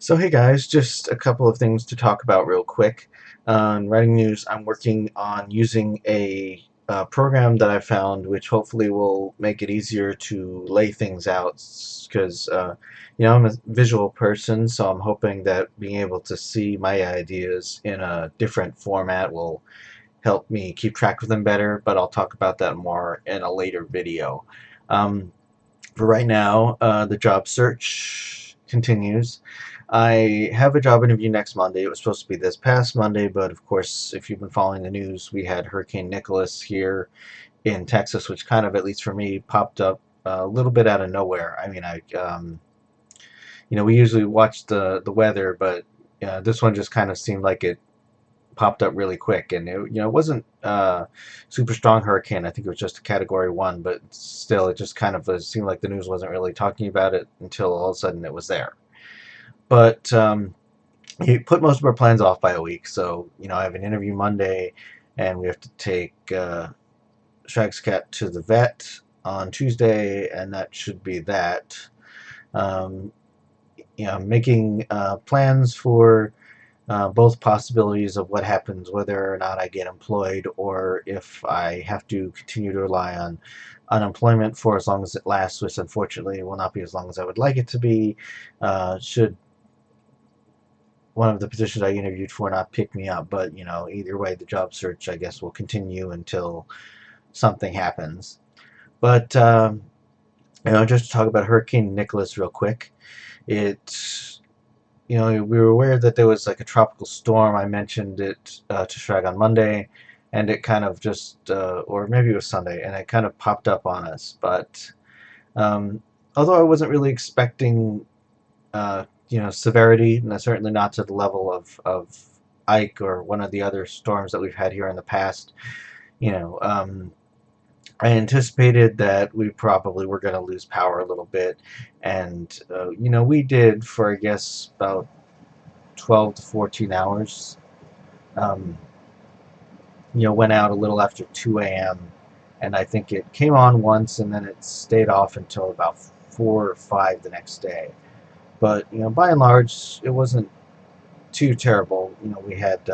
So hey guys, just a couple of things to talk about real quick. On writing news, I'm working on using a program that I found, which hopefully will make it easier to lay things out. Because I'm a visual person, so I'm hoping that being able to see my ideas in a different format will help me keep track of them better. But I'll talk about that more in a later video. Um, for right now, the job search continues. I have a job interview next Monday. It was supposed to be this past Monday, but of course, if you've been following the news, we had Hurricane Nicholas here in Texas, which kind of, at least for me, popped up a little bit out of nowhere. I mean, we usually watch the weather, but this one just kind of seemed like it popped up really quick, and it wasn't super strong hurricane. I think it was just a Category 1, but still, it just kind of seemed like the news wasn't really talking about it until all of a sudden it was there. But he put most of our plans off by a week, so I have an interview Monday, and we have to take Shag's cat to the vet on Tuesday, and that should be that. Um, making plans for both possibilities of what happens, whether or not I get employed, or if I have to continue to rely on unemployment for as long as it lasts, which unfortunately will not be as long as I would like it to be, should one of the positions I interviewed for not pick me up. But either way, the job search, I guess, will continue until something happens. But just to talk about Hurricane Nicholas real quick, we were aware that there was like a tropical storm. I mentioned it to Shrag on Monday, and it kind of just, or maybe it was Sunday, and it kind of popped up on us. But although I wasn't really expecting severity, and certainly not to the level of Ike or one of the other storms that we've had here in the past. I anticipated that we probably were going to lose power a little bit, and we did for, I guess, about 12 to 14 hours. Um, went out a little after 2 a.m. and I think it came on once, and then it stayed off until about 4 or 5 the next day. But by and large, it wasn't too terrible. We had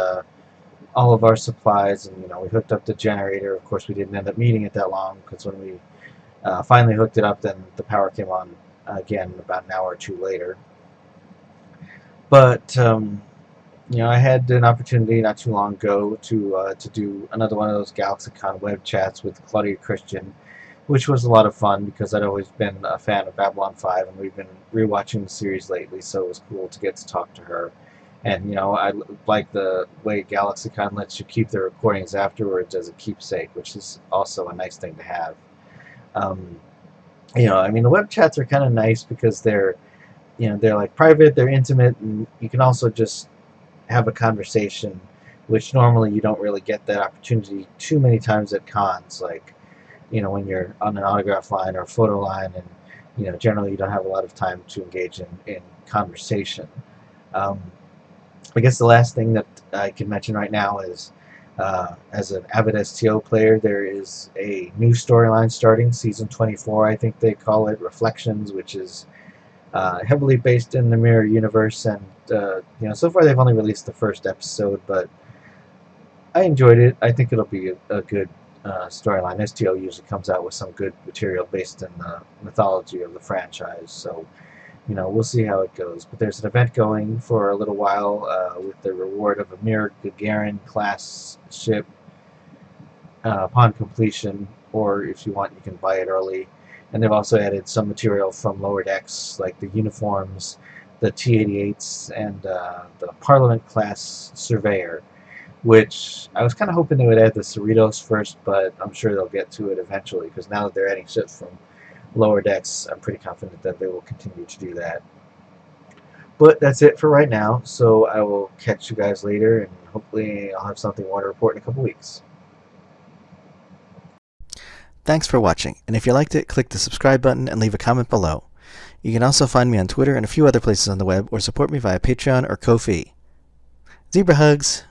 all of our supplies, and we hooked up the generator. Of course, we didn't end up needing it that long, because when we finally hooked it up, then the power came on again about an hour or two later. But I had an opportunity not too long ago to do another one of those GalaxyCon web chats with Claudia Christian, which was a lot of fun because I'd always been a fan of Babylon 5, and we've been rewatching the series lately, so it was cool to get to talk to her. And I like the way GalaxyCon lets you keep the recordings afterwards as a keepsake, which is also a nice thing to have. The web chats are kind of nice because they're like private, they're intimate, and you can also just have a conversation, which normally you don't really get that opportunity too many times at cons, like when you're on an autograph line or a photo line, and generally you don't have a lot of time to engage in conversation. I guess the last thing that I can mention right now is, as an avid STO player, there is a new storyline starting, season 24, I think they call it, Reflections, which is heavily based in the Mirror Universe, and so far they've only released the first episode, but I enjoyed it. I think it'll be a good storyline. STO usually comes out with some good material based in the mythology of the franchise, so we'll see how it goes. But there's an event going for a little while with the reward of a Mir Gagarin class ship upon completion, or if you want, you can buy it early. And they've also added some material from lower decks, like the uniforms, the T-88s, and the Parliament class Surveyor, which I was kind of hoping they would add the Cerritos first, but I'm sure they'll get to it eventually, because now that they're adding ships from lower decks, I'm pretty confident that they will continue to do that. But that's it for right now, so I will catch you guys later, and hopefully I'll have something more to report in a couple weeks. Thanks for watching, and if you liked it, click the subscribe button and leave a comment below. You can also find me on Twitter and a few other places on the web, or support me via Patreon or Ko-fi. Zebra hugs!